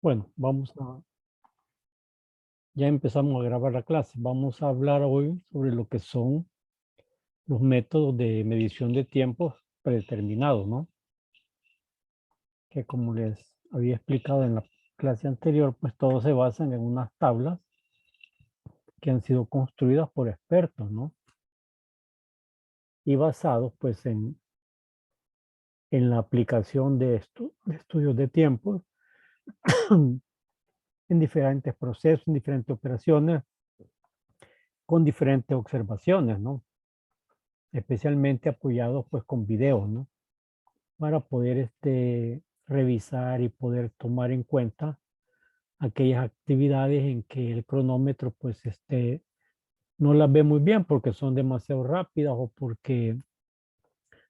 Bueno, ya empezamos a grabar la clase. Vamos a hablar hoy sobre lo que son los métodos de medición de tiempos predeterminados, ¿no? Que como les había explicado en la clase anterior, pues todos se basan en unas tablas que han sido construidas por expertos, ¿no? Y basados pues en la aplicación de estudios de tiempo en diferentes procesos, en diferentes operaciones, con diferentes observaciones, ¿no? Especialmente apoyados pues con videos, ¿no? Para poder revisar y poder tomar en cuenta aquellas actividades en que el cronómetro pues no las ve muy bien porque son demasiado rápidas o porque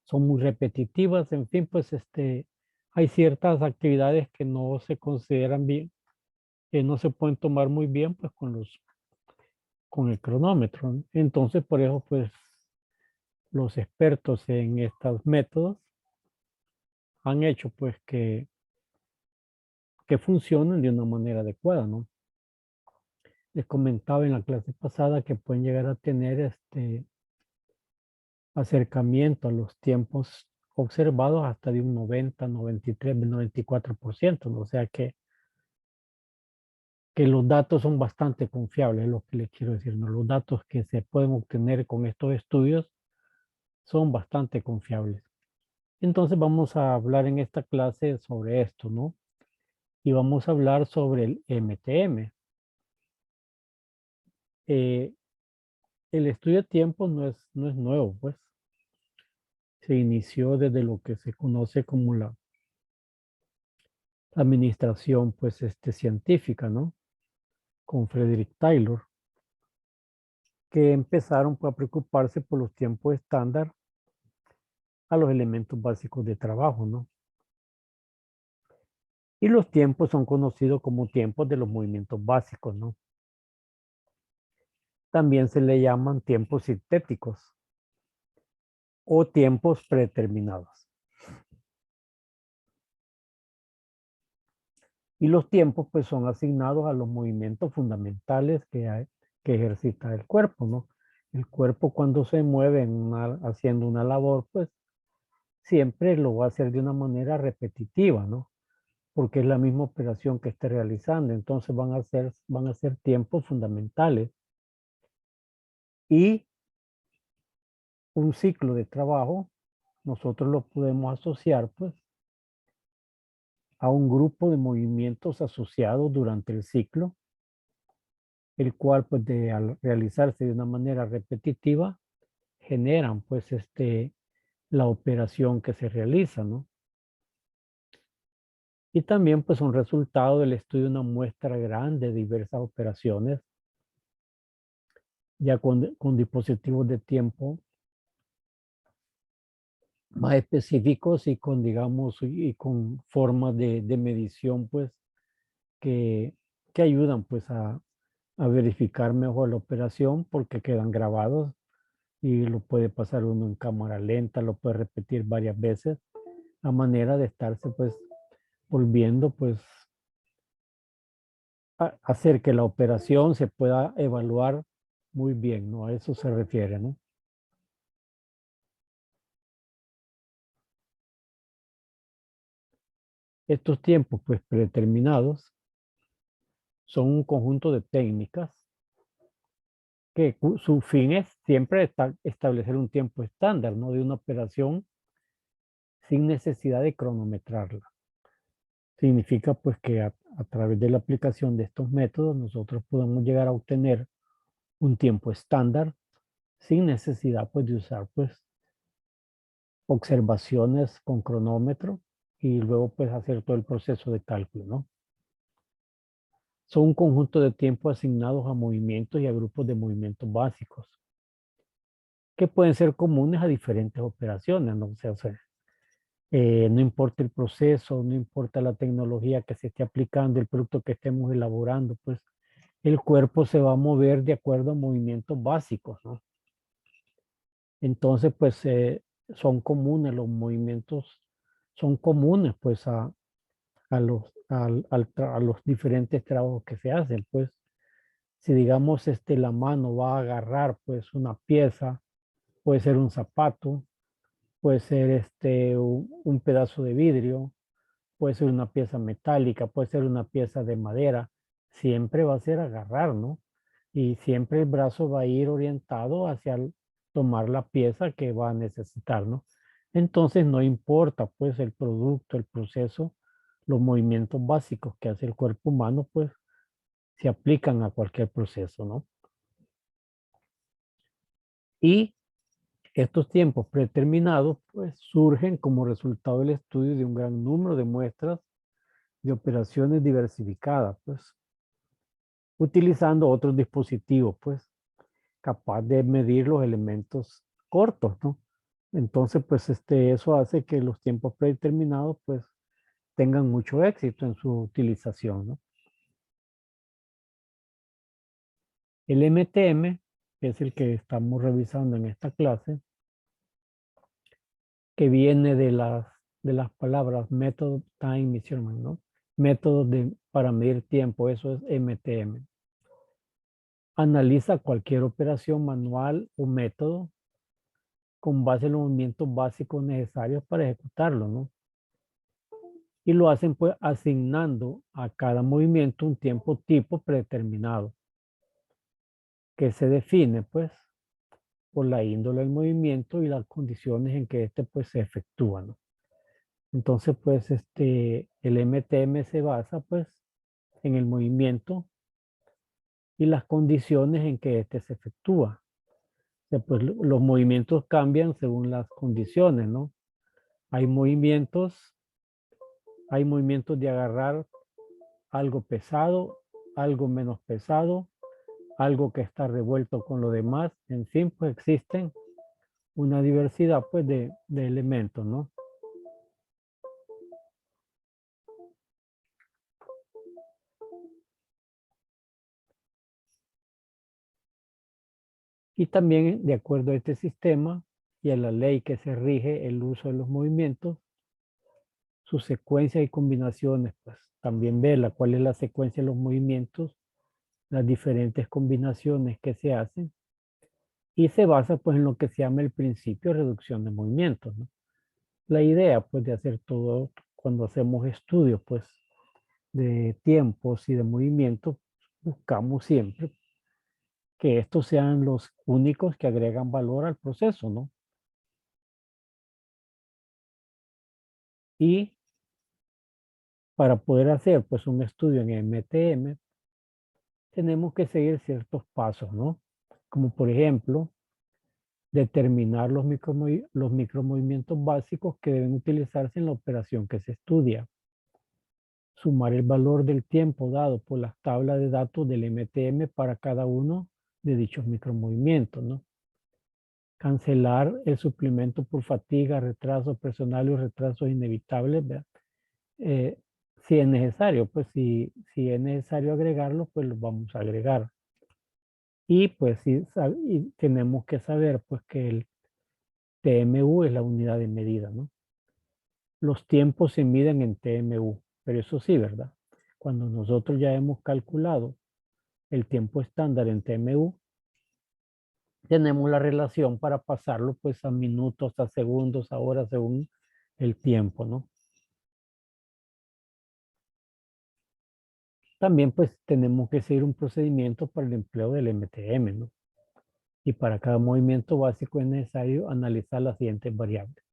son muy repetitivas, en fin, pues hay ciertas actividades que no se consideran bien, que no se pueden tomar muy bien pues con el cronómetro, ¿no? Entonces por eso pues los expertos en estos métodos han hecho pues que funcionen de una manera adecuada, ¿no? Les comentaba en la clase pasada que pueden llegar a tener acercamiento a los tiempos observados hasta de un 90, 93, 94%, ¿no? O sea que los datos son bastante confiables, es lo que les quiero decir, ¿no? Los datos que se pueden obtener con estos estudios son bastante confiables. Entonces vamos a hablar en esta clase sobre esto, ¿no? Y vamos a hablar sobre el MTM. Eh, el estudio de tiempos no es nuevo, pues. Se inició desde lo que se conoce como la administración, pues, científica, ¿no? Con Frederick Taylor, que empezaron pues, a preocuparse por los tiempos estándar a los elementos básicos de trabajo, ¿no? Y los tiempos son conocidos como tiempos de los movimientos básicos, ¿no? También se le llaman tiempos sintéticos o tiempos predeterminados. Y los tiempos pues son asignados a los movimientos fundamentales que ejercita el cuerpo, ¿no? El cuerpo cuando se mueve haciendo una labor, pues siempre lo va a hacer de una manera repetitiva, ¿no? Porque es la misma operación que esté realizando. Entonces van a ser tiempos fundamentales. Y un ciclo de trabajo, nosotros lo podemos asociar, pues, a un grupo de movimientos asociados durante el ciclo, el cual, pues, al realizarse de una manera repetitiva, generan, pues, la operación que se realiza, ¿no? Y también, pues, un resultado del estudio de una muestra grande de diversas operaciones, ya con dispositivos de tiempo más específicos y con, digamos, y con formas de medición, pues, que, que ayudan, pues, a verificar mejor la operación porque quedan grabados y lo puede pasar uno en cámara lenta, lo puede repetir varias veces, a manera de estarse, pues, volviendo, pues, hacer que la operación se pueda evaluar muy bien, ¿no? A eso se refiere, ¿no? Estos tiempos, pues, predeterminados son un conjunto de técnicas que su fin es siempre establecer un tiempo estándar, ¿no? De una operación sin necesidad de cronometrarla. Significa, pues, que a través de la aplicación de estos métodos nosotros podemos llegar a obtener un tiempo estándar sin necesidad, pues, de usar, pues, observaciones con cronómetro y luego pues hacer todo el proceso de cálculo, ¿no? Son un conjunto de tiempo asignados a movimientos y a grupos de movimientos básicos que pueden ser comunes a diferentes operaciones, ¿no? No importa el proceso, no importa la tecnología que se esté aplicando, el producto que estemos elaborando, pues el cuerpo se va a mover de acuerdo a movimientos básicos, ¿no? Entonces, pues son comunes los movimientos, son comunes pues a los diferentes trabajos que se hacen. Pues si digamos la mano va a agarrar pues una pieza, puede ser un zapato, puede ser un pedazo de vidrio, puede ser una pieza metálica, puede ser una pieza de madera, siempre va a ser agarrar, ¿no? Y siempre el brazo va a ir orientado hacia tomar la pieza que va a necesitar, ¿no? Entonces no importa pues el producto, el proceso, los movimientos básicos que hace el cuerpo humano, pues se aplican a cualquier proceso, ¿no? Y estos tiempos predeterminados pues surgen como resultado del estudio de un gran número de muestras de operaciones diversificadas, pues utilizando otros dispositivos, pues capaz de medir los elementos cortos, ¿no? Entonces, pues eso hace que los tiempos predeterminados pues tengan mucho éxito en su utilización, ¿no? El MTM, que es el que estamos revisando en esta clase, que viene de las palabras Method Time Measurement, ¿no? Métodos para medir tiempo, eso es MTM. Analiza cualquier operación manual o método con base en los movimientos básicos necesarios para ejecutarlo, ¿no? Y lo hacen pues asignando a cada movimiento un tiempo tipo predeterminado, que se define pues por la índole del movimiento y las condiciones en que este pues se efectúa, ¿no? Entonces pues el MTM se basa pues en el movimiento y las condiciones en que este se efectúa. O sea, pues los movimientos cambian según las condiciones, ¿no? Hay movimientos, hay movimientos de agarrar algo pesado, algo menos pesado, algo que está revuelto con lo demás. En fin, pues existen una diversidad pues de elementos, ¿no? Y también de acuerdo a este sistema y a la ley que se rige el uso de los movimientos, su secuencia y combinaciones, pues también verla cuál es la secuencia de los movimientos, las diferentes combinaciones que se hacen y se basa pues en lo que se llama el principio de reducción de movimientos, ¿no? La idea pues de hacer todo cuando hacemos estudios pues de tiempos y de movimientos, buscamos siempre que estos sean los únicos que agregan valor al proceso, ¿no? Y para poder hacer pues un estudio en MTM, tenemos que seguir ciertos pasos, ¿no? Como por ejemplo, determinar los micromovimientos básicos que deben utilizarse en la operación que se estudia. Sumar el valor del tiempo dado por las tablas de datos del MTM para cada uno de dichos micromovimientos, ¿no? Cancelar el suplemento por fatiga, retraso personal y retrasos inevitables, ¿verdad? Eh, si es necesario, pues si es necesario agregarlo, pues lo vamos a agregar. Y pues y tenemos que saber pues que el TMU es la unidad de medida, ¿no? Los tiempos se miden en TMU, pero eso sí, ¿verdad? Cuando nosotros ya hemos calculado el tiempo estándar en TMU, tenemos la relación para pasarlo pues a minutos, a segundos, a horas, según el tiempo, ¿no? También pues tenemos que seguir un procedimiento para el empleo del MTM, ¿no? Y para cada movimiento básico es necesario analizar las siguientes variables.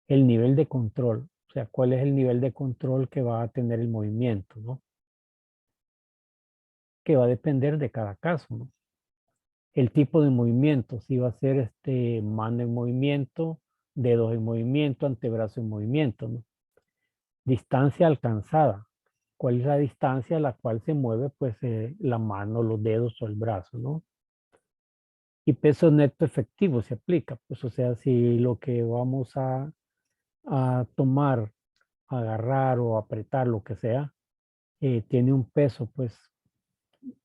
El nivel de control, o sea, cuál es el nivel de control que va a tener el movimiento, ¿no? Que va a depender de cada caso, ¿no? El tipo de movimiento, si va a ser mano en movimiento, dedos en movimiento, antebrazo en movimiento, ¿no? Distancia alcanzada, cuál es la distancia a la cual se mueve pues la mano, los dedos o el brazo, ¿no? Y peso neto efectivo se aplica, pues o sea, si lo que vamos a tomar, agarrar o apretar, lo que sea, tiene un peso pues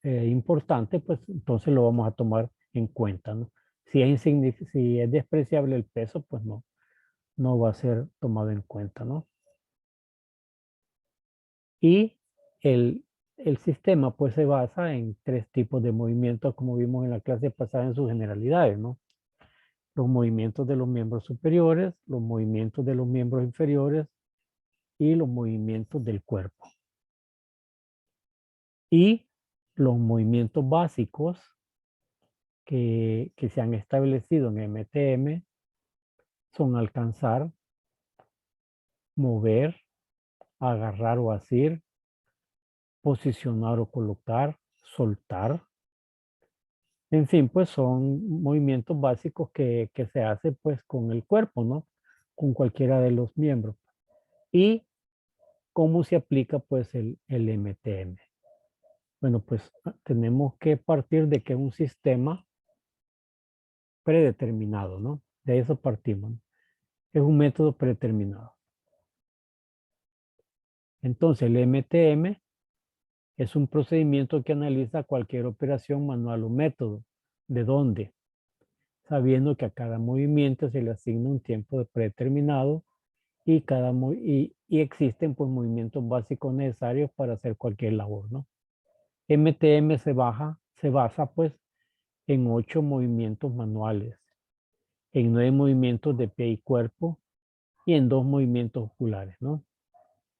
importante, pues entonces lo vamos a tomar en cuenta, ¿no? Si es despreciable el peso, pues no va a ser tomado en cuenta, ¿no? Y el, el sistema pues se basa en tres tipos de movimientos, como vimos en la clase pasada en sus generalidades, ¿no? Los movimientos de los miembros superiores, los movimientos de los miembros inferiores y los movimientos del cuerpo. Y los movimientos básicos que se han establecido en MTM son alcanzar, mover, agarrar o asir, posicionar o colocar, soltar. En fin, pues son movimientos básicos que se hace pues con el cuerpo, ¿no? Con cualquiera de los miembros. Y cómo se aplica pues el MTM. Bueno, pues tenemos que partir de que es un sistema predeterminado, ¿no? De eso partimos, ¿no? Es un método predeterminado. Entonces, el MTM es un procedimiento que analiza cualquier operación manual o método. ¿De dónde? Sabiendo que a cada movimiento se le asigna un tiempo predeterminado y, y existen pues, movimientos básicos necesarios para hacer cualquier labor, ¿no? MTM se basa pues en 8 movimientos manuales, en 9 movimientos de pie y cuerpo y en 2 movimientos oculares, ¿no?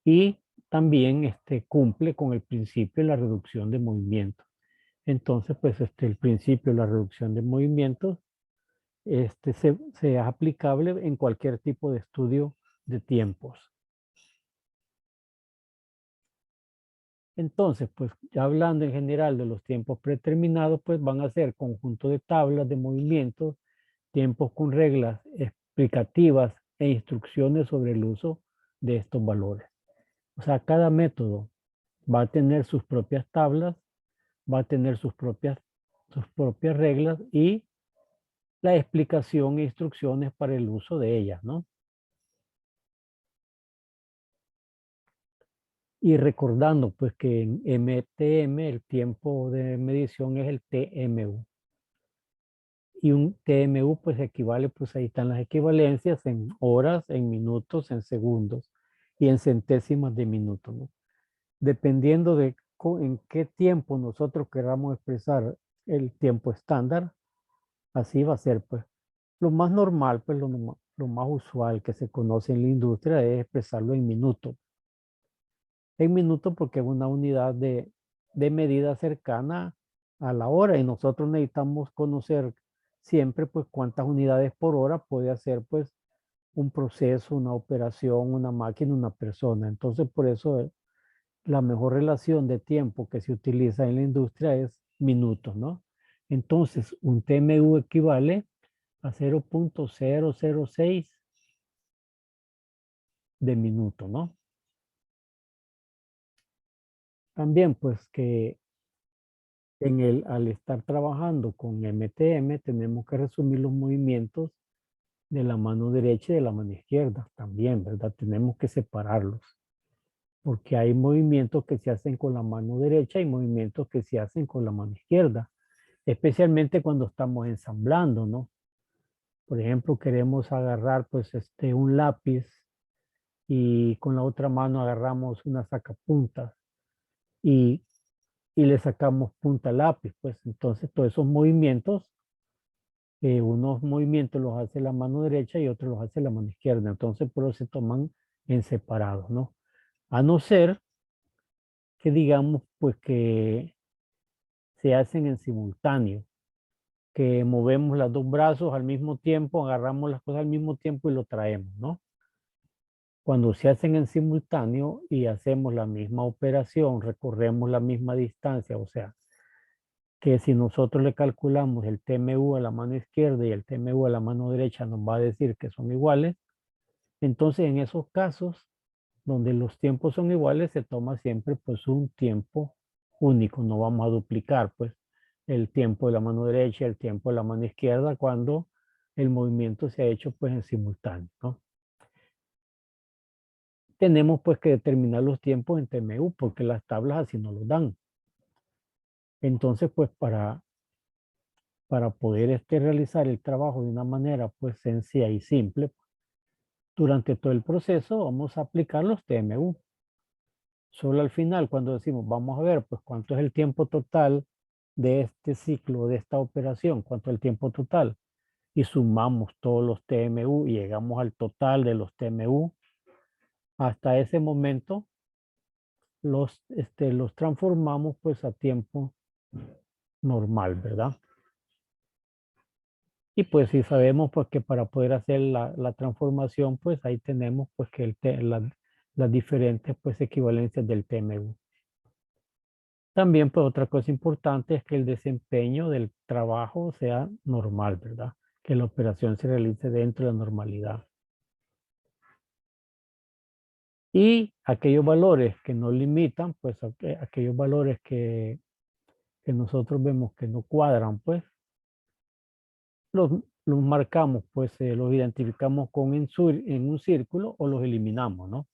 Y también cumple con el principio de la reducción de movimientos. Entonces, pues el principio de la reducción de movimientos se es aplicable en cualquier tipo de estudio de tiempos. Entonces, pues ya hablando en general de los tiempos predeterminados, pues van a ser conjunto de tablas de movimientos, tiempos con reglas explicativas e instrucciones sobre el uso de estos valores. O sea, cada método va a tener sus propias tablas, va a tener sus propias reglas y la explicación e instrucciones para el uso de ellas, ¿no? Y recordando pues que en MTM el tiempo de medición es el TMU. Y un TMU pues equivale, pues ahí están las equivalencias en horas, en minutos, en segundos y en centésimas de minuto, ¿no? Dependiendo de en qué tiempo nosotros queramos expresar el tiempo estándar, así va a ser pues. Lo más normal, pues lo más usual que se conoce en la industria es expresarlo en minutos. En minutos porque es una unidad de medida cercana a la hora y nosotros necesitamos conocer siempre pues cuántas unidades por hora puede hacer pues un proceso, una operación, una máquina, una persona. Entonces por eso la mejor relación de tiempo que se utiliza en la industria es minutos, ¿no? Entonces un TMU equivale a 0.006 de minuto, ¿no? También pues que al estar trabajando con MTM tenemos que resumir los movimientos de la mano derecha y de la mano izquierda también, ¿verdad? Tenemos que separarlos porque hay movimientos que se hacen con la mano derecha y movimientos que se hacen con la mano izquierda, especialmente cuando estamos ensamblando, ¿no? Por ejemplo, queremos agarrar pues un lápiz y con la otra mano agarramos una sacapuntas y, y le sacamos punta al lápiz, pues entonces todos esos movimientos, unos movimientos los hace la mano derecha y otros los hace la mano izquierda, entonces por eso se toman en separados, ¿no? A no ser que digamos pues que se hacen en simultáneo, que movemos los dos brazos al mismo tiempo, agarramos las cosas al mismo tiempo y lo traemos, ¿no? Cuando se hacen en simultáneo y hacemos la misma operación, recorremos la misma distancia, o sea, que si nosotros le calculamos el TMU a la mano izquierda y el TMU a la mano derecha nos va a decir que son iguales, entonces en esos casos donde los tiempos son iguales se toma siempre pues un tiempo único, no vamos a duplicar pues el tiempo de la mano derecha y el tiempo de la mano izquierda cuando el movimiento se ha hecho pues en simultáneo, ¿no? Tenemos pues que determinar los tiempos en TMU porque las tablas así no los dan. Entonces pues para poder realizar el trabajo de una manera pues sencilla y simple, durante todo el proceso vamos a aplicar los TMU. Solo al final, cuando decimos, vamos a ver, pues cuánto es el tiempo total de este ciclo, de esta operación, cuánto es el tiempo total, y sumamos todos los TMU y llegamos al total de los TMU, hasta ese momento los transformamos pues a tiempo normal, ¿verdad? Y pues si sabemos pues que para poder hacer la transformación, pues ahí tenemos pues que las diferentes pues equivalencias del TMU. También pues otra cosa importante es que el desempeño del trabajo sea normal, ¿verdad? Que la operación se realice dentro de la normalidad. Y aquellos valores que no limitan, pues aquellos valores que nosotros vemos que no cuadran, pues los, los marcamos, pues los identificamos en un círculo o los eliminamos, ¿no?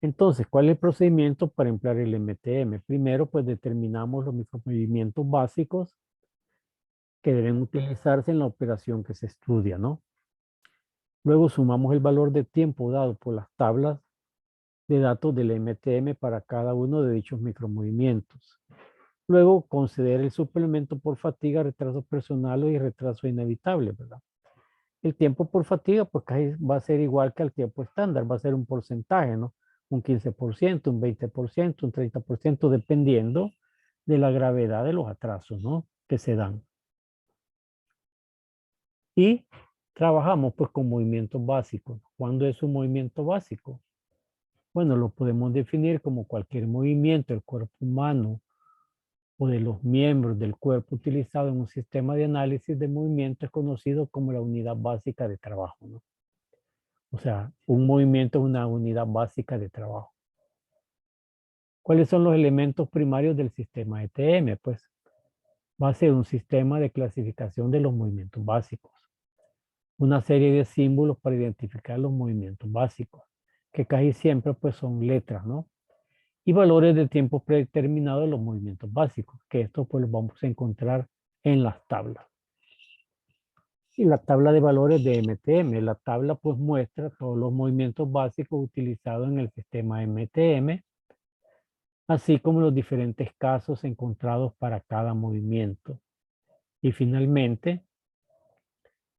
Entonces, ¿cuál es el procedimiento para emplear el MTM? Primero, pues determinamos los micromovimientos básicos que deben utilizarse en la operación que se estudia, ¿no? Luego sumamos el valor de tiempo dado por las tablas de datos del MTM para cada uno de dichos micromovimientos. Luego, conceder el suplemento por fatiga, retraso personal y retraso inevitable, ¿verdad? El tiempo por fatiga, pues casi va a ser igual que al tiempo estándar, va a ser un porcentaje, ¿no? Un 15%, un 20%, un 30%, dependiendo de la gravedad de los atrasos, ¿no? Que se dan. Y trabajamos pues con movimientos básicos. ¿Cuándo es un movimiento básico? Bueno, lo podemos definir como cualquier movimiento del cuerpo humano o de los miembros del cuerpo utilizado en un sistema de análisis de movimiento es conocido como la unidad básica de trabajo, ¿no? O sea, un movimiento es una unidad básica de trabajo. ¿Cuáles son los elementos primarios del sistema ETM? Pues va a ser un sistema de clasificación de los movimientos básicos. Una serie de símbolos para identificar los movimientos básicos, que casi siempre pues son letras, ¿no? Y valores de tiempo predeterminados de los movimientos básicos, que estos pues los vamos a encontrar en las tablas. Y la tabla de valores de MTM. La tabla pues muestra todos los movimientos básicos utilizados en el sistema MTM, así como los diferentes casos encontrados para cada movimiento. Y finalmente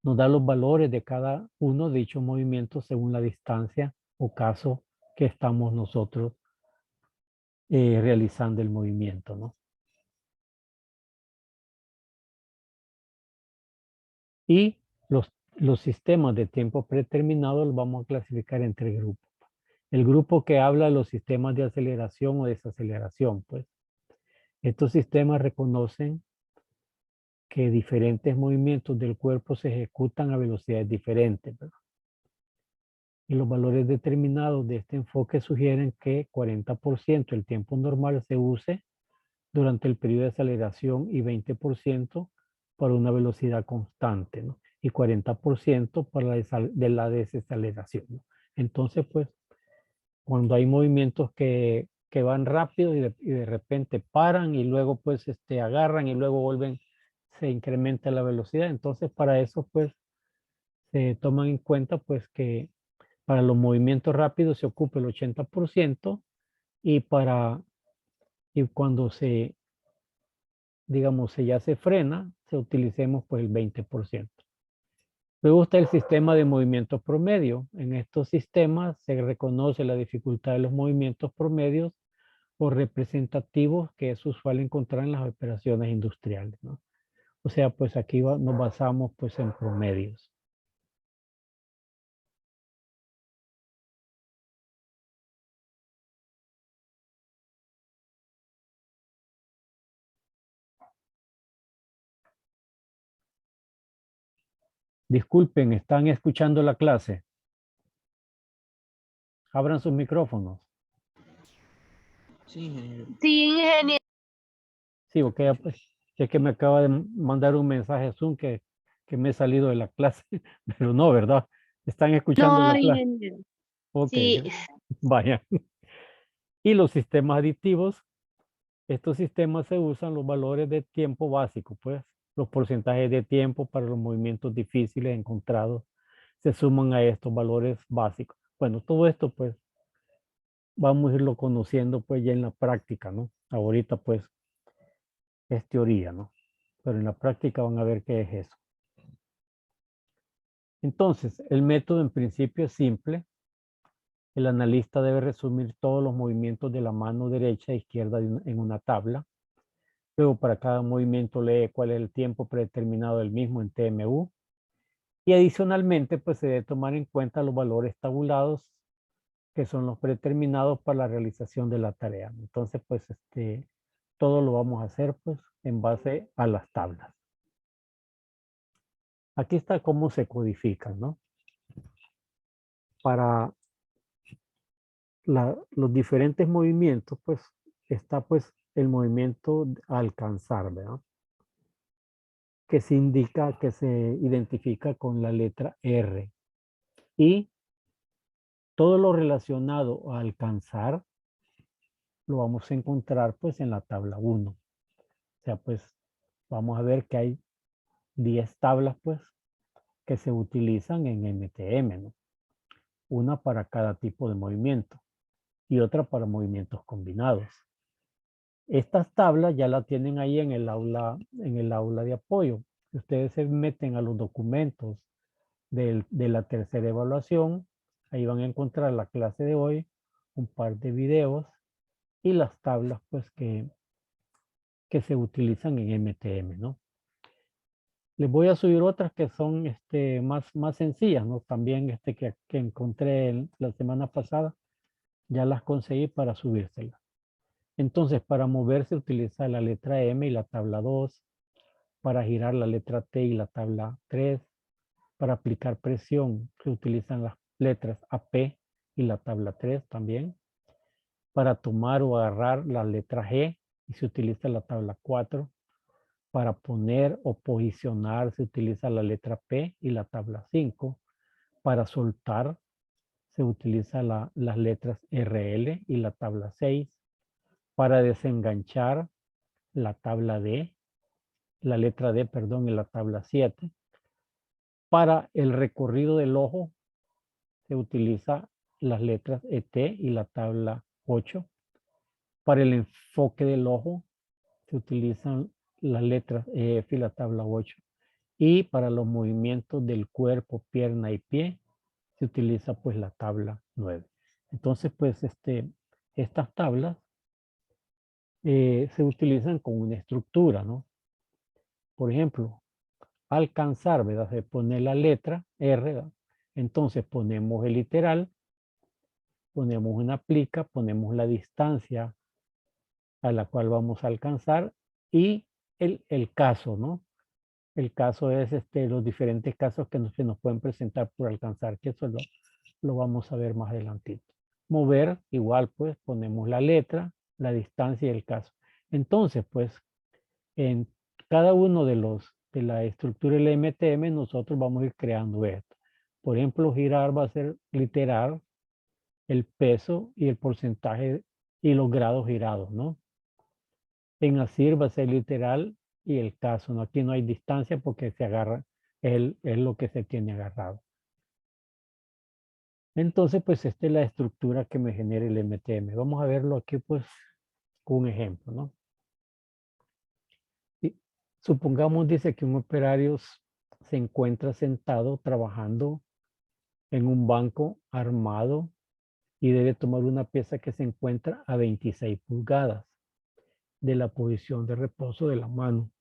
nos da los valores de cada uno de dichos movimientos según la distancia o caso que estamos nosotros realizando el movimiento, ¿no? Y los sistemas de tiempo predeterminado los vamos a clasificar en tres grupos. El grupo que habla de los sistemas de aceleración o desaceleración, pues. Estos sistemas reconocen que diferentes movimientos del cuerpo se ejecutan a velocidades diferentes, ¿verdad? Y los valores determinados de este enfoque sugieren que 40% del tiempo normal se use durante el periodo de aceleración y 20% para una velocidad constante, ¿no? Y 40% para la desaceleración, ¿no? Entonces, pues, cuando hay movimientos que van rápido y de repente paran y luego pues agarran y luego vuelven, se incrementa la velocidad. Entonces, para eso pues se toman en cuenta pues que para los movimientos rápidos se ocupa el 80% y y cuando digamos, ya se frena, se utilicemos pues el 20%. Luego está el sistema de movimientos promedio. En estos sistemas se reconoce la dificultad de los movimientos promedios o representativos que es usual encontrar en las operaciones industriales, ¿no? O sea, pues aquí nos basamos pues en promedios. Disculpen, ¿están escuchando la clase? Abran sus micrófonos. Sí, ingeniero. Sí, ingeniero. Sí, ok, pues, es que me acaba de mandar un mensaje a Zoom que me he salido de la clase, pero no, ¿verdad? ¿Están escuchando No, la clase? ingeniero. Ok, Sí, vaya. Y los sistemas aditivos, estos sistemas se usan los valores de tiempo básico, pues los porcentajes de tiempo para los movimientos difíciles encontrados se suman a estos valores básicos. Bueno, todo esto pues vamos a irlo conociendo pues ya en la práctica, ¿no? Ahorita pues es teoría, ¿no? Pero en la práctica van a ver qué es eso. Entonces, el método en principio es simple. El analista debe resumir todos los movimientos de la mano derecha e izquierda en una tabla. Luego, para cada movimiento lee cuál es el tiempo predeterminado del mismo en TMU. Y adicionalmente, pues se debe tomar en cuenta los valores tabulados, que son los predeterminados para la realización de la tarea. Entonces, pues todo lo vamos a hacer pues en base a las tablas. Aquí está cómo se codifican, ¿no? Para los diferentes movimientos, pues está pues el movimiento alcanzar, ¿verdad? Que se indica, que se identifica con la letra R. Y todo lo relacionado a alcanzar lo vamos a encontrar pues en la tabla 1. O sea, pues vamos a ver que hay 10 tablas pues que se utilizan en MTM, ¿no? Una para cada tipo de movimiento y otra para movimientos combinados. Estas tablas ya la tienen ahí en el aula de apoyo. Si ustedes se meten a los documentos de la tercera evaluación, ahí van a encontrar la clase de hoy, un par de videos y las tablas pues que se utilizan en MTM, ¿no? Les voy a subir otras que son más sencillas, ¿no? También que encontré la semana pasada, ya las conseguí para subírselas. Entonces, para moverse utiliza la letra M y la tabla 2, para girar la letra T y la tabla 3, para aplicar presión se utilizan las letras AP y la tabla 3 también, para tomar o agarrar la letra G y se utiliza la tabla 4, para poner o posicionar se utiliza la letra P y la tabla 5, para soltar se utiliza las letras RL y la tabla 6, para desenganchar la tabla D, la letra D, perdón, y la tabla 7. Para el recorrido del ojo se utiliza las letras ET y la tabla 8. Para el enfoque del ojo se utilizan las letras EF y la tabla 8. Y para los movimientos del cuerpo, pierna y pie se utiliza pues la tabla 9. Entonces pues estas tablas se utilizan con una estructura, ¿no? Por ejemplo, alcanzar, ¿verdad? Se pone la letra R, ¿verdad? Entonces ponemos el literal, ponemos una plica, ponemos la distancia a la cual vamos a alcanzar y el caso, ¿no? El caso es los diferentes casos que se nos pueden presentar por alcanzar, que eso lo vamos a ver más adelantito. Mover, igual pues ponemos la letra, la distancia y el caso. Entonces pues en cada uno de la estructura del MTM nosotros vamos a ir creando esto. Por ejemplo, girar va a ser literal el peso y el porcentaje y los grados girados, ¿no? En ASIR va a ser literal y el caso, ¿no? Aquí no hay distancia porque se agarra, es lo que se tiene agarrado. Entonces, pues esta es la estructura que me genera el MTM. Vamos a verlo aquí, pues, con un ejemplo, ¿no? Y supongamos, dice que un operario se encuentra sentado trabajando en un banco armado y debe tomar una pieza que se encuentra a 26 pulgadas de la posición de reposo de la mano.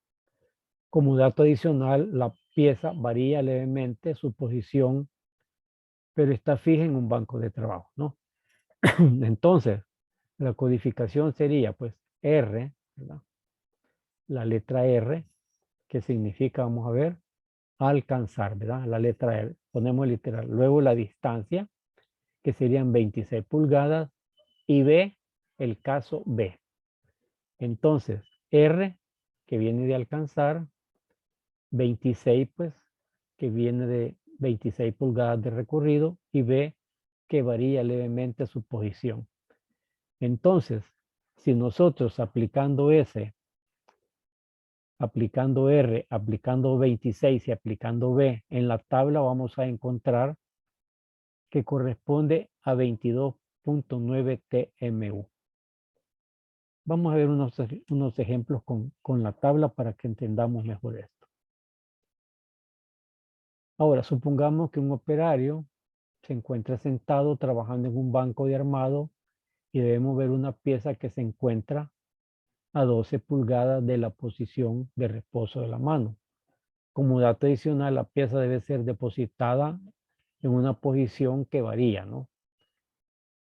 Como dato adicional, la pieza varía levemente su posición, pero está fija en un banco de trabajo, ¿no? Entonces, la codificación sería, pues, R, ¿verdad? La letra R, que significa, vamos a ver, alcanzar, ¿verdad? La letra R, ponemos literal. Luego la distancia, que serían 26 pulgadas, y B, el caso B. Entonces, R, que viene de alcanzar, 26, pues, que viene de 26 pulgadas de recorrido, y B, que varía levemente su posición. Entonces, si nosotros aplicando S, aplicando R, aplicando 26 y aplicando B en la tabla, vamos a encontrar que corresponde a 22.9 TMU. Vamos a ver unos ejemplos con la tabla para que entendamos mejor esto. Ahora, supongamos que un operario se encuentra sentado trabajando en un banco de armado y debemos ver una pieza que se encuentra a 12 pulgadas de la posición de reposo de la mano. Como dato adicional, la pieza debe ser depositada en una posición que varía, ¿no?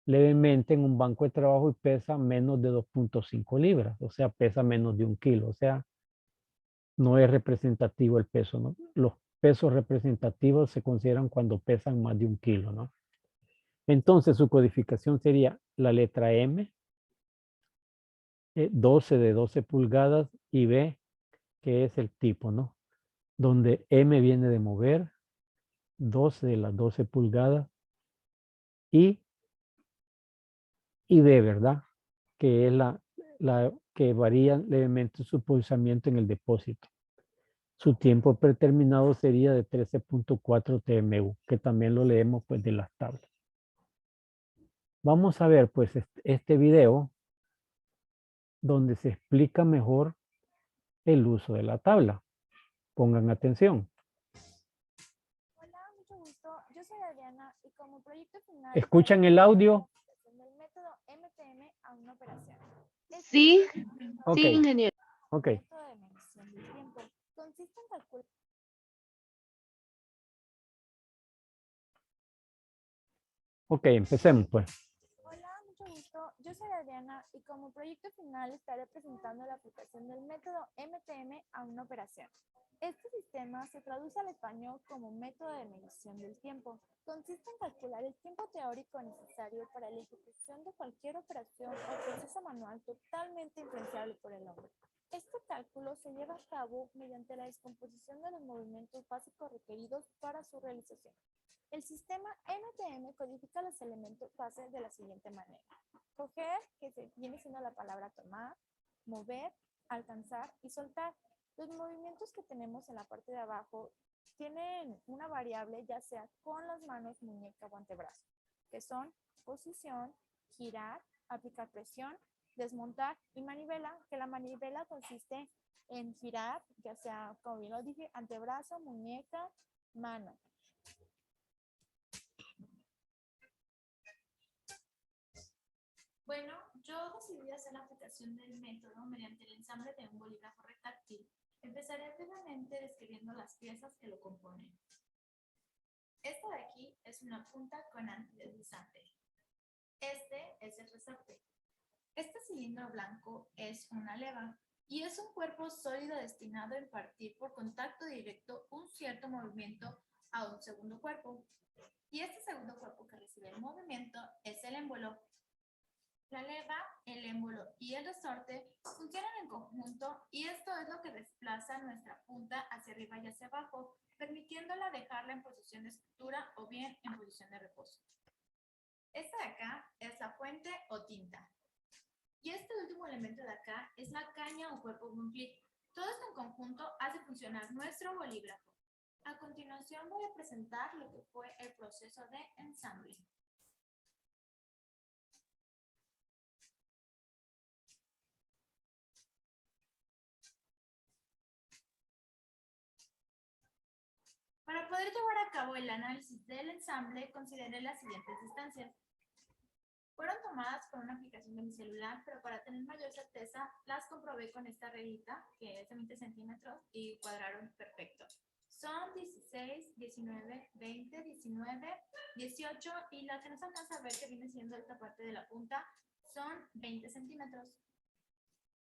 Levemente en un banco de trabajo y pesa menos de 2.5 libras, o sea, pesa menos de 1 kilo, o sea, no es representativo el peso, ¿no? Los pesos representativos se consideran cuando pesan más de 1 kilo, ¿no? Entonces su codificación sería la letra M, 12 de 12 pulgadas y B, que es el tipo, ¿no? Donde M viene de mover, 12 de las 12 pulgadas y D, ¿verdad? Que es la que varía levemente su pulsamiento en el depósito. Su tiempo predeterminado sería de 13.4 TMU, que también lo leemos pues de las tablas. Vamos a ver pues este video donde se explica mejor el uso de la tabla. Pongan atención. Hola, mucho gusto. Yo soy Adriana y como proyecto final... ¿Escuchan el audio? ...del método MTM a una operación. Sí, Ok, sí, ingeniero. ok, El método de medición del tiempo consiste en calcular... ok, empecemos pues. Hola, mucho gusto. Yo soy Adriana y como proyecto final estaré presentando la aplicación del método MTM a una operación. Este sistema se traduce al español como método de medición del tiempo. Consiste en calcular el tiempo teórico necesario para la ejecución de cualquier operación o proceso manual totalmente influenciable por el hombre. Este cálculo se lleva a cabo mediante la descomposición de los movimientos básicos requeridos para su realización. El sistema MTM codifica los elementos base de la siguiente manera. Coger, que viene siendo la palabra tomar, mover, alcanzar y soltar. Los movimientos que tenemos en la parte de abajo tienen una variable ya sea con las manos, muñeca o antebrazo, que son posición, girar, aplicar presión, desmontar y manivela, que la manivela consiste en girar, ya sea, como bien lo dije, antebrazo, muñeca, mano. Bueno, yo decidí hacer la aplicación del método mediante el ensamble de un bolígrafo retráctil. Empezaré brevemente describiendo las piezas que lo componen. Esta de aquí es una punta con antideslizante. Este es el resorte. Este cilindro blanco es una leva y es un cuerpo sólido destinado a impartir por contacto directo un cierto movimiento a un segundo cuerpo. Y este segundo cuerpo que recibe el movimiento es el émbolo. La leva, el émbolo y el resorte funcionan en conjunto y esto es lo que desplaza nuestra punta hacia arriba y hacia abajo, permitiéndola dejarla en posición de estructura o bien en posición de reposo. Esta de acá es la fuente o tinta. Y este último elemento de acá es la caña o cuerpo de un clic. Todo esto en conjunto hace funcionar nuestro bolígrafo. A continuación voy a presentar lo que fue el proceso de ensamble. Para poder llevar a cabo el análisis del ensamble, consideré las siguientes distancias. Fueron tomadas con una aplicación de mi celular, pero para tener mayor certeza, las comprobé con esta reglita, que es de 20 centímetros, y cuadraron perfecto. Son 16, 19, 20, 19, 18, y la que nos alcanza a ver que viene siendo esta parte de la punta, son 20 centímetros.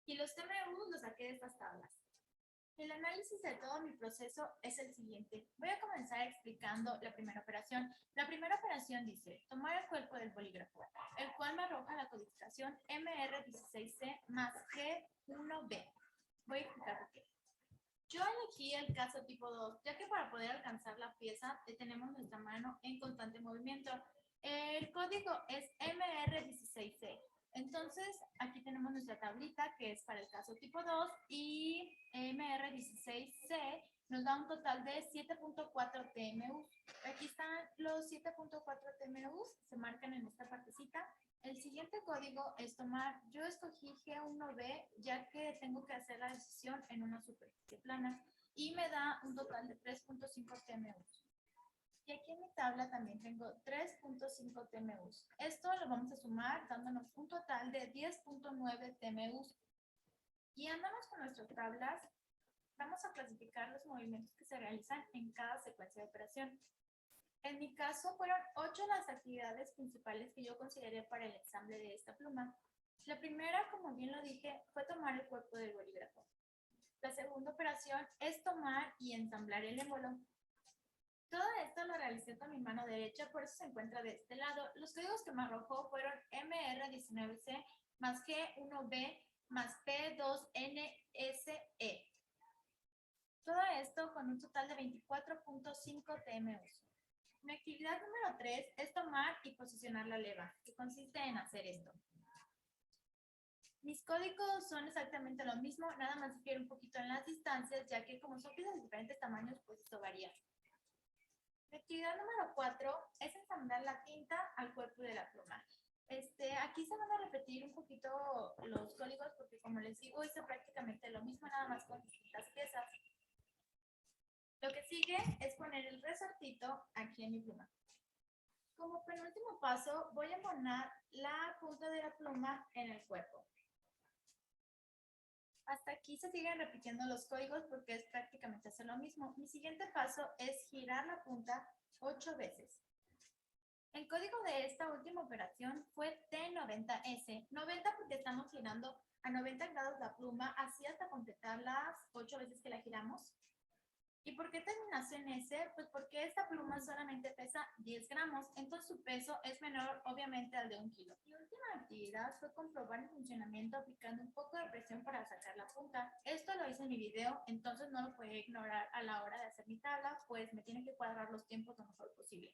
Y los TMU los saqué de estas tablas. El análisis de todo mi proceso es el siguiente. Voy a comenzar explicando la primera operación. La primera operación dice, tomar el cuerpo del bolígrafo, el cual me arroja la codificación MR16C más G1B. Voy a explicar por qué. Yo elegí el caso tipo 2, ya que para poder alcanzar la pieza tenemos nuestra mano en constante movimiento. El código es MR16C. Entonces, aquí tenemos nuestra tablita que es para el caso tipo 2 y MR16C nos da un total de 7.4 TMU. Aquí están los 7.4 TMUs, se marcan en esta partecita. El siguiente código es tomar, yo escogí G1B ya que tengo que hacer la decisión en una superficie plana y me da un total de 3.5 TMUs. Y aquí en mi tabla también tengo 3.5 TMUs. Esto lo vamos a sumar dándonos un total de 10.9 TMUs. Guiándonos con nuestras tablas, vamos a clasificar los movimientos que se realizan en cada secuencia de operación. En mi caso, fueron 8 las actividades principales que yo consideré para el ensamble de esta pluma. La primera, como bien lo dije, fue tomar el cuerpo del bolígrafo. La segunda operación es tomar y ensamblar el émbolo. Todo esto lo realicé con mi mano derecha, por eso se encuentra de este lado. Los códigos que me arrojó fueron MR19C más G1B más P2NSE. Todo esto con un total de 24.5 TMUs. Mi actividad número 3 es tomar y posicionar la leva, que consiste en hacer esto. Mis códigos son exactamente lo mismo, nada más difiere un poquito en las distancias, ya que como son piezas de diferentes tamaños, pues esto varía. Mi actividad número 4 es ensamblar la tinta al cuerpo de la pluma. Aquí se van a repetir un poquito los códigos porque como les digo, hice prácticamente lo mismo, nada más con distintas piezas. Lo que sigue es poner el resortito aquí en mi pluma. Como penúltimo paso, voy a poner la punta de la pluma en el cuerpo. Hasta aquí se siguen repitiendo los códigos porque es prácticamente hacer lo mismo. Mi siguiente paso es girar la punta 8 veces. El código de esta última operación fue T90S. 90 porque estamos girando a 90 grados la pluma, así hasta completar las 8 veces que la giramos. ¿Y por qué terminación S? Pues porque esta pluma solamente pesa 10 gramos, entonces su peso es menor obviamente al de 1 kilo. Mi última actividad fue comprobar el funcionamiento aplicando un poco de presión para sacar la punta. Esto lo hice en mi video, entonces no lo puedo ignorar a la hora de hacer mi tabla, pues me tienen que cuadrar los tiempos lo mejor posible.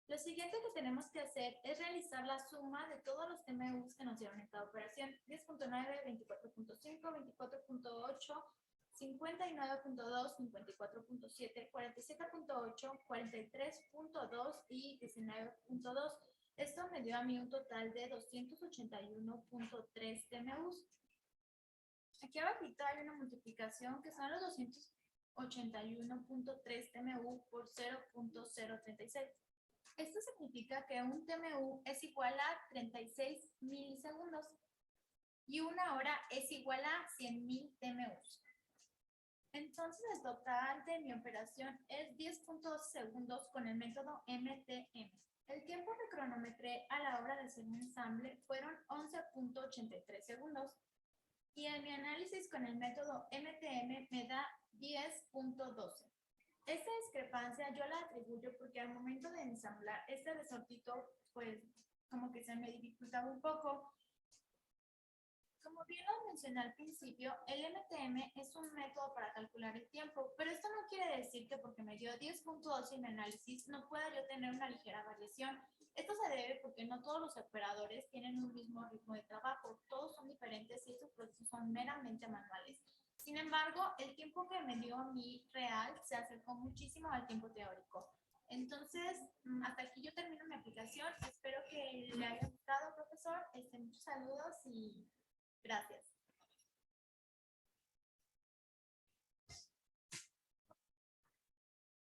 Lo siguiente que tenemos que hacer es realizar la suma de todos los TMUs que nos dieron en cada operación. 10.9, 24.5, 24.8, 59.2, 54.7, 47.8, 43.2 y 19.2. Esto me dio a mí un total de 281.3 TMUs. Aquí abajito hay una multiplicación que son los 281.3 TMU por 0.036. Esto significa que un TMU es igual a 36 milisegundos y una hora es igual a 100.000 TMUs. Entonces el total de mi operación es 10.2 segundos con el método MTM. El tiempo que cronometré a la hora de hacer mi ensamble fueron 11.83 segundos y en mi análisis con el método MTM me da 10.12. Esta discrepancia yo la atribuyo porque al momento de ensamblar este resortito, pues como que se me dificultaba un poco. Como bien lo mencioné al principio, el MTM es un método para calcular el tiempo, pero esto no quiere decir que porque me dio 10.12 en mi análisis no pueda yo tener una ligera variación. Esto se debe porque no todos los operadores tienen un mismo ritmo de trabajo, todos son diferentes y estos procesos son meramente manuales. Sin embargo, el tiempo que me dio a mí real se acercó muchísimo al tiempo teórico. Entonces, hasta aquí yo termino mi aplicación. Espero que le haya gustado, profesor. Muchos saludos y gracias.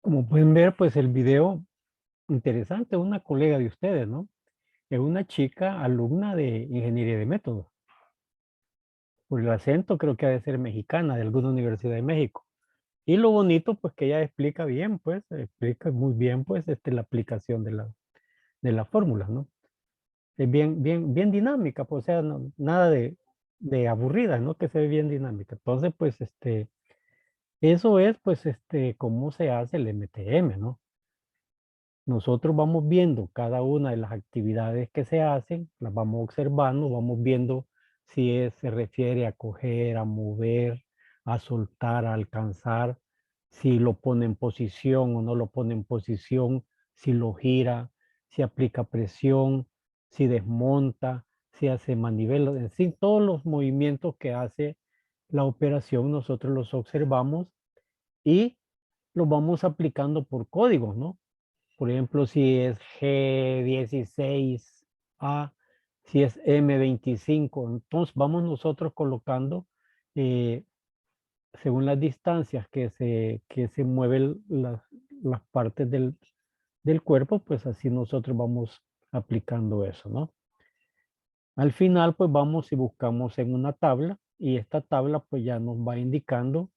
Como pueden ver, pues el video interesante, una colega de ustedes, ¿no? Es una chica alumna de ingeniería de métodos. Por el acento creo que ha de ser mexicana de alguna universidad de México. Y lo bonito, pues que ella explica bien, pues, explica muy bien, pues, la aplicación de las fórmulas, ¿no? Es bien dinámica, pues, o sea, nada de aburrida, ¿no? Que se ve bien dinámica. Entonces, pues, eso es, pues, cómo se hace el MTM, ¿no? Nosotros vamos viendo cada una de las actividades que se hacen, las vamos observando, vamos viendo si se refiere a coger, a mover, a soltar, a alcanzar, si lo pone en posición o no lo pone en posición, si lo gira, si aplica presión, si desmonta, si hace manivela, en fin, todos los movimientos que hace la operación nosotros los observamos y lo vamos aplicando por códigos, ¿no? Por ejemplo, si es G16A, si es M25, entonces vamos nosotros colocando eh, según las distancias que se mueven las partes del cuerpo, pues así nosotros vamos aplicando eso, ¿no? Al final, pues vamos y buscamos en una tabla y esta tabla pues ya nos va indicando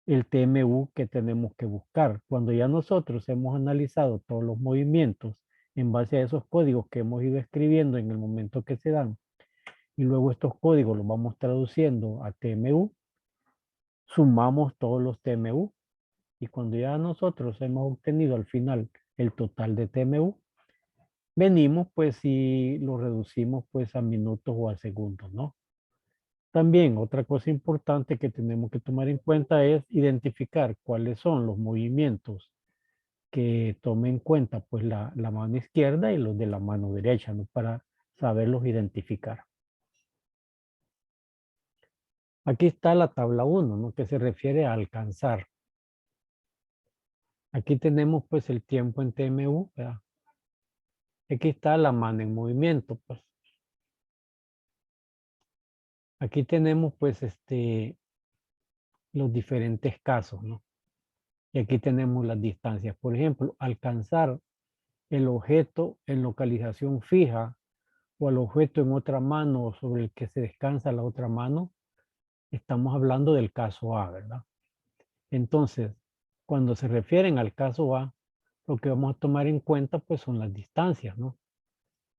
el TMU que tenemos que buscar. Cuando ya nosotros hemos analizado todos los movimientos en base a esos códigos que hemos ido escribiendo en el momento que se dan y luego estos códigos los vamos traduciendo a TMU, sumamos todos los TMU y cuando ya nosotros hemos obtenido al final el total de TMU, venimos pues y lo reducimos pues a minutos o a segundos, ¿no? También otra cosa importante que tenemos que tomar en cuenta es identificar cuáles son los movimientos que tome en cuenta pues la mano izquierda y los de la mano derecha, ¿no? Para saberlos identificar. Aquí está la tabla 1, ¿no? Que se refiere a alcanzar. Aquí tenemos pues el tiempo en TMU, ¿verdad? Aquí está la mano en movimiento, pues. Aquí tenemos pues los diferentes casos, ¿no? Y aquí tenemos las distancias. Por ejemplo, alcanzar el objeto en localización fija o el objeto en otra mano sobre el que se descansa la otra mano, estamos hablando del caso A, ¿verdad? Entonces, cuando se refieren al caso A, lo que vamos a tomar en cuenta pues son las distancias, ¿no?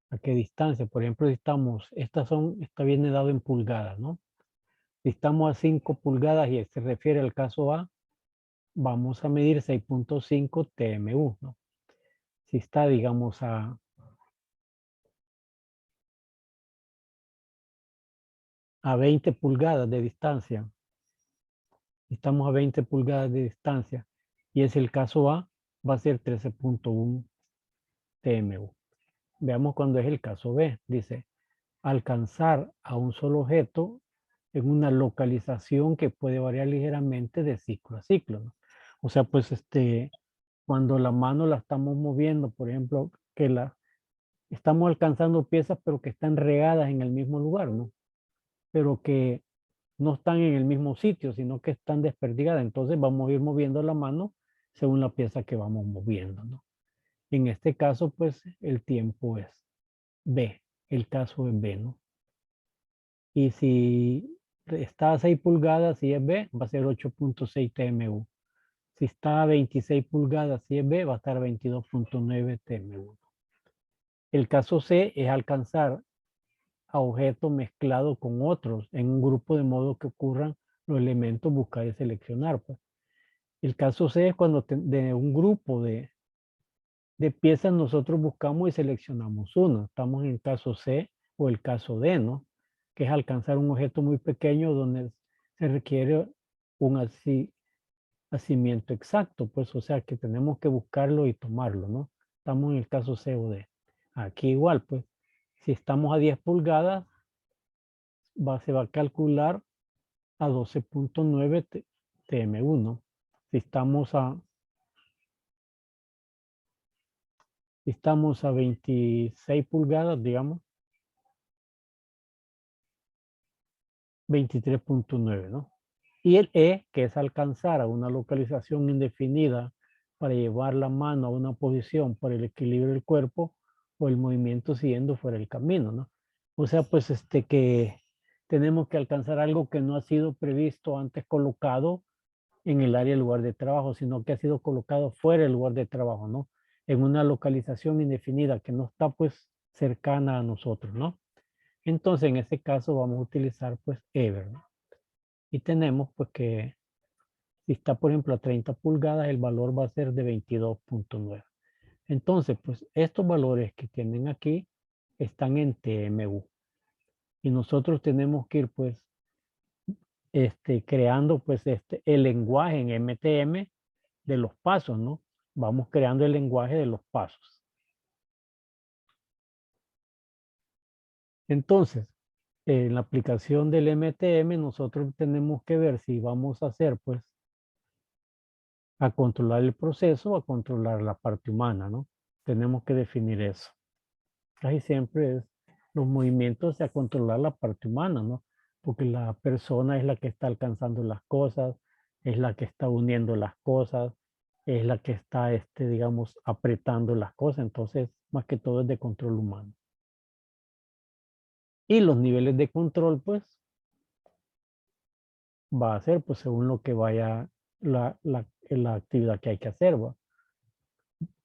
¿A qué distancia? Por ejemplo, si estamos, esta viene dado en pulgadas, ¿no? Si estamos a 5 pulgadas y se refiere al caso A, vamos a medir 6.5 TMU, ¿no? Si está, digamos, a 20 pulgadas de distancia, estamos a 20 pulgadas de distancia y es el caso A, va a ser 13.1 TMU. Veamos cuando es el caso B. Dice, alcanzar a un solo objeto en una localización que puede variar ligeramente de ciclo a ciclo, ¿no? O sea, pues cuando la mano la estamos moviendo, por ejemplo, estamos alcanzando piezas pero que están regadas en el mismo lugar, ¿no? Pero que no están en el mismo sitio, sino que están desperdigadas. Entonces vamos a ir moviendo la mano según la pieza que vamos moviendo, ¿no? En este caso, pues el tiempo es B, el caso es B, ¿no? Y si está a 6 pulgadas, si es B, va a ser 8.6 TMU. Si está a 26 pulgadas, si es B, va a estar 22.9 TMU. El caso C es alcanzar a objetos mezclados con otros en un grupo de modo que ocurran los elementos buscar y seleccionar. Pues. El caso C es cuando de un grupo de piezas nosotros buscamos y seleccionamos uno. Estamos en el caso C o el caso D, ¿no? Que es alcanzar un objeto muy pequeño donde se requiere un hacimiento exacto, pues o sea que tenemos que buscarlo y tomarlo, ¿no? Estamos en el caso C o D. Aquí igual, pues, si estamos a 10 pulgadas, se va a calcular a 12.9 TM1. Si estamos a 26 pulgadas, digamos, 23.9, ¿no? Y el E, que es alcanzar a una localización indefinida para llevar la mano a una posición para el equilibrio del cuerpo o el movimiento siguiendo fuera el camino, ¿no? O sea, pues que tenemos que alcanzar algo que no ha sido previsto antes colocado en el área del lugar de trabajo, sino que ha sido colocado fuera del lugar de trabajo, ¿no? En una localización indefinida que no está pues cercana a nosotros, ¿no? Entonces en este caso vamos a utilizar pues Ever, ¿no? Y tenemos pues que si está por ejemplo a 30 pulgadas el valor va a ser de 22.9. Entonces pues estos valores que tienen aquí están en TMU. Y nosotros tenemos que ir pues creando pues el lenguaje en MTM de los pasos, ¿no? Vamos creando el lenguaje de los pasos. Entonces, en la aplicación del MTM nosotros tenemos que ver si vamos a hacer pues a controlar el proceso o a controlar la parte humana, ¿no? Tenemos que definir eso. Casi siempre es los movimientos a controlar la parte humana, ¿no? Porque la persona es la que está alcanzando las cosas, es la que está uniendo las cosas, es la que está, digamos, apretando las cosas. Entonces, más que todo es de control humano. Y los niveles de control, pues, va a ser, pues, según lo que vaya la actividad que hay que hacer, ¿va?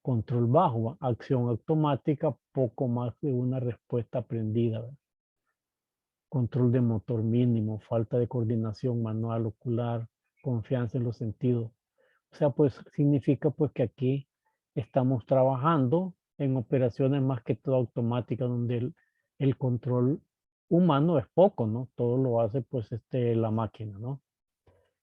Control bajo, ¿va? Acción automática, poco más de una respuesta aprendida, ¿va? Control de motor mínimo, falta de coordinación manual, ocular, confianza en los sentidos. O sea, pues significa pues que aquí estamos trabajando en operaciones más que todo automáticas, donde el control humano es poco, ¿no? Todo lo hace pues la máquina, ¿no?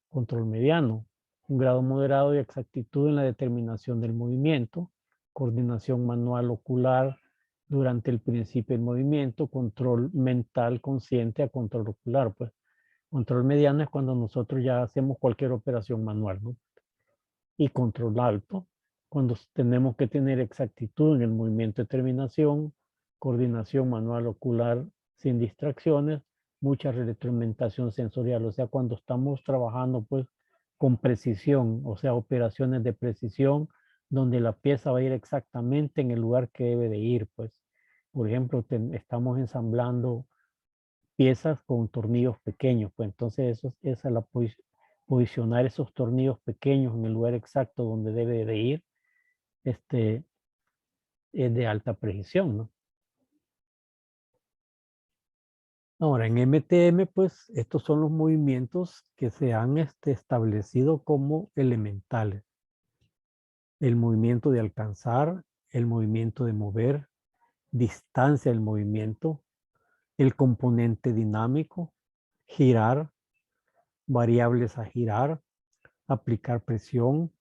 Control mediano, un grado moderado de exactitud en la determinación del movimiento, coordinación manual ocular durante el principio del movimiento, control mental consciente a control ocular, pues. Control mediano es cuando nosotros ya hacemos cualquier operación manual, ¿no? Y control alto, cuando tenemos que tener exactitud en el movimiento de terminación, coordinación manual ocular sin distracciones, mucha retroalimentación sensorial, o sea, cuando estamos trabajando pues con precisión, o sea, operaciones de precisión, donde la pieza va a ir exactamente en el lugar que debe de ir, pues. Por ejemplo, estamos ensamblando piezas con tornillos pequeños, pues entonces esa es la posicionar esos tornillos pequeños en el lugar exacto donde debe de ir, es de alta precisión, ¿no? Ahora, en MTM, pues, estos son los movimientos que se han establecido como elementales. El movimiento de alcanzar, el movimiento de mover, distancia del movimiento, el componente dinámico, girar, variables a girar, aplicar presión,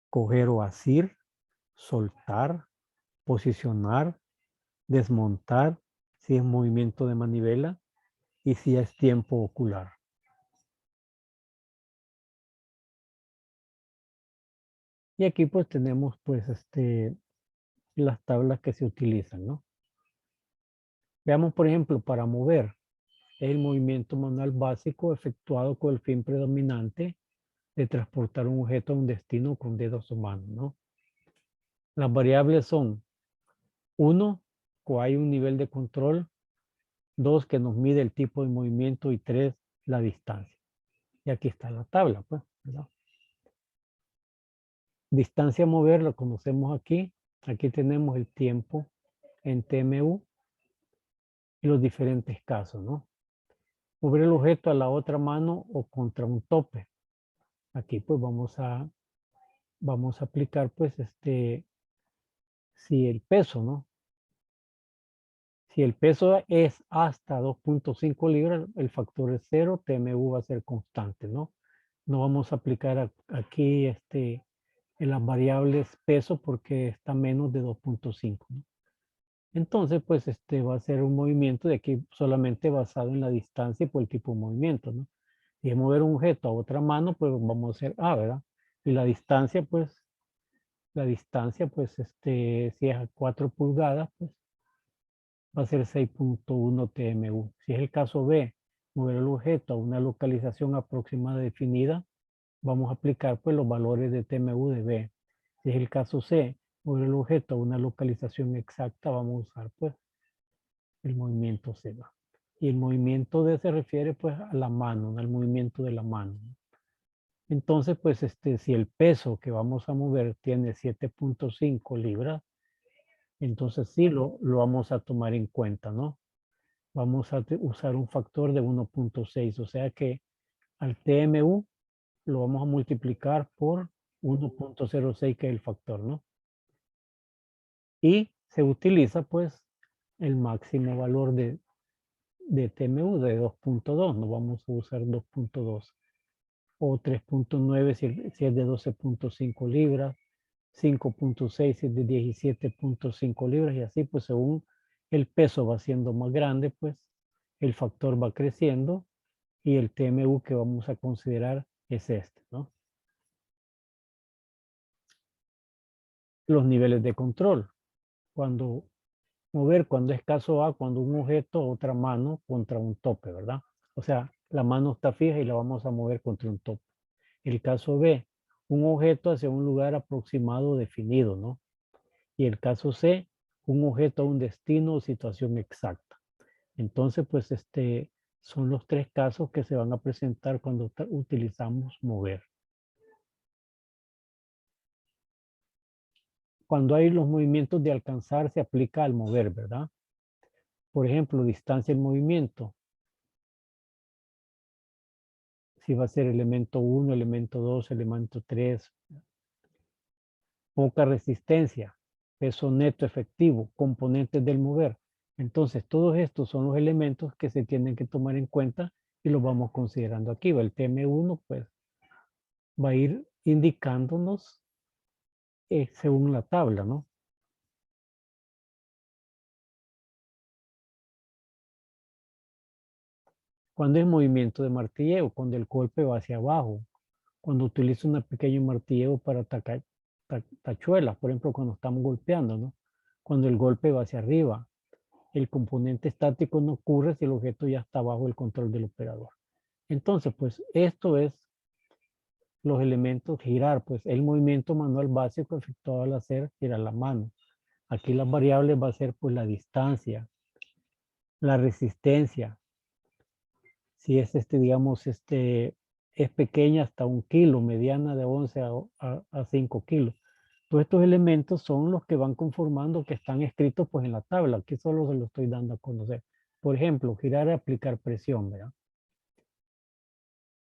coger o asir, soltar, posicionar, desmontar, si es movimiento de manivela y si es tiempo ocular. Y aquí pues tenemos pues las tablas que se utilizan, ¿no? Veamos por ejemplo para mover el movimiento manual básico efectuado con el fin predominante de transportar un objeto a un destino con dedos humanos, ¿no? Las variables son 1, que hay un nivel de control, 2, que nos mide el tipo de movimiento y 3, la distancia. Y aquí está la tabla, pues, ¿verdad? Distancia a mover lo conocemos aquí. Aquí tenemos el tiempo en TMU y los diferentes casos, ¿no? Mover el objeto a la otra mano o contra un tope. Aquí pues vamos a aplicar pues si el peso, ¿no? Si el peso es hasta 2.5 libras, el factor es 0, TMU va a ser constante, ¿no? No vamos a aplicar aquí en las variables peso porque está menos de 2.5, ¿no? Entonces, pues va a ser un movimiento de aquí solamente basado en la distancia y por el tipo de movimiento, ¿no? Si es mover un objeto a otra mano, pues vamos a hacer A, ¿verdad? Y la distancia, pues, si es a 4 pulgadas, pues va a ser 6.1 TMU. Si es el caso B, mover el objeto a una localización aproximada definida, vamos a aplicar pues los valores de TMU de B. Si es el caso C, mover el objeto a una localización exacta, vamos a usar pues el movimiento C. Y el movimiento D se refiere pues a la mano, al movimiento de la mano. Entonces pues si el peso que vamos a mover tiene 7.5 libras, entonces sí lo vamos a tomar en cuenta, ¿no? Vamos a usar un factor de 1.6, o sea que al TMU lo vamos a multiplicar por 1.06, que es el factor, ¿no? Y se utiliza pues el máximo valor de TMU de 2.2, no vamos a usar 2.2 o 3.9 si es de 12.5 libras, 5.6 si es de 17.5 libras y así pues según el peso va siendo más grande pues el factor va creciendo y el TMU que vamos a considerar es este, ¿no? los niveles de control. Cuando mover, cuando es caso A, cuando un objeto, otra mano contra un tope, ¿verdad? O sea, la mano está fija y la vamos a mover contra un tope. El caso B, un objeto hacia un lugar aproximado definido, ¿no? Y el caso C, un objeto a un destino o situación exacta. Entonces, pues son los tres casos que se van a presentar cuando utilizamos mover. Cuando hay los movimientos de alcanzar, se aplica al mover, ¿verdad? Por ejemplo, distancia en movimiento. Si va a ser elemento 1, elemento 2, elemento 3. Poca resistencia, peso neto efectivo, componentes del mover. Entonces, todos estos son los elementos que se tienen que tomar en cuenta y los vamos considerando aquí. El TM1, pues, va a ir indicándonos según la tabla, ¿no? Cuando es movimiento de martilleo, cuando el golpe va hacia abajo, cuando utilizo un pequeño martilleo para atacar tachuelas, por ejemplo, cuando estamos golpeando, ¿no? Cuando el golpe va hacia arriba, el componente estático no ocurre si el objeto ya está bajo el control del operador. Entonces, pues esto es los elementos girar, pues el movimiento manual básico efectuado al hacer girar la mano. Aquí las variables va a ser pues la distancia, la resistencia. Si es digamos, es pequeña hasta 1 kilo, mediana de 11 a 5 kilos. Todos estos elementos son los que van conformando, que están escritos pues en la tabla. Aquí solo se lo estoy dando a conocer. Por ejemplo, girar y aplicar presión, ¿verdad?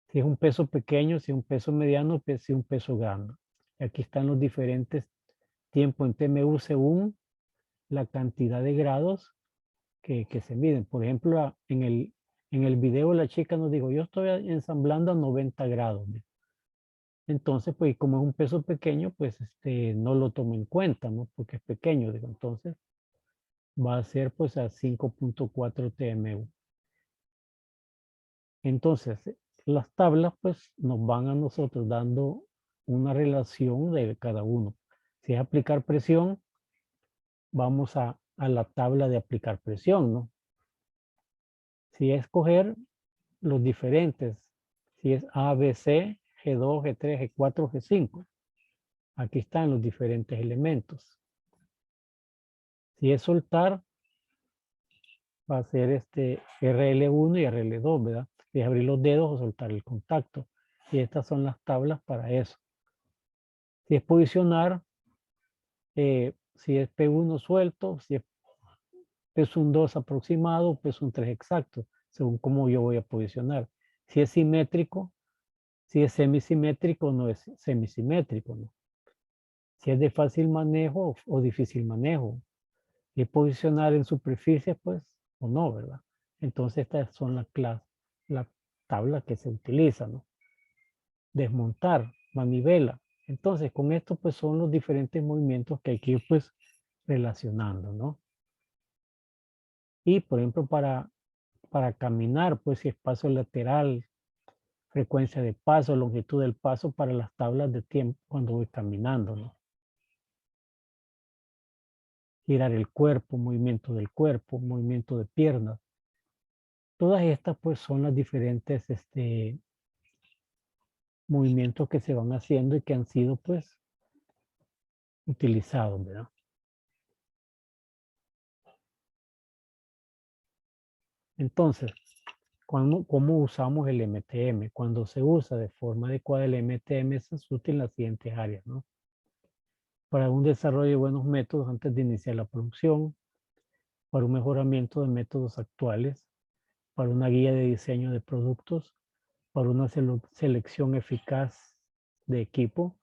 Si es un peso pequeño, si es un peso mediano, si es un peso grande. Aquí están los diferentes tiempos en TMU según la cantidad de grados que se miden. Por ejemplo, en el video la chica nos dijo, yo estoy ensamblando a 90 grados. Entonces, pues como es un peso pequeño, pues no lo tomo en cuenta, ¿no? Porque es pequeño, digo. Entonces, va a ser pues a 5.4 TMU. Entonces, las tablas pues nos van a nosotros dando una relación de cada uno. Si es aplicar presión, vamos a la tabla de aplicar presión, ¿no? Si es coger los diferentes, si es A, B, C, G2, G3, G4, G5. Aquí están los diferentes elementos. Si es soltar, va a ser RL1 y RL2, ¿verdad? Es abrir los dedos o soltar el contacto. Y estas son las tablas para eso. Si es posicionar, si es P1 suelto, si es P1 2 aproximado, P1 3 exacto, según cómo yo voy a posicionar. Si es simétrico, si es semisimétrico, no es semisimétrico, ¿no? Si es de fácil manejo o difícil manejo. Y posicionar en superficie, pues, o no, ¿verdad? Entonces, estas son la tabla que se utiliza, ¿no? Desmontar, manivela. Entonces, con esto, pues, son los diferentes movimientos que hay que ir, pues, relacionando, ¿no? Y, por ejemplo, para caminar, pues, si es paso lateral, frecuencia de paso, longitud del paso para las tablas de tiempo cuando voy caminando, ¿no? Girar el cuerpo, movimiento del cuerpo, movimiento de piernas. Todas estas pues son las diferentes movimientos que se van haciendo y que han sido pues utilizados, ¿verdad? Entonces, ¿cómo usamos el MTM? Cuando se usa de forma adecuada el MTM es útil en las siguientes áreas, ¿no? Para un desarrollo de buenos métodos antes de iniciar la producción, para un mejoramiento de métodos actuales, para una guía de diseño de productos, para una selección eficaz de equipo,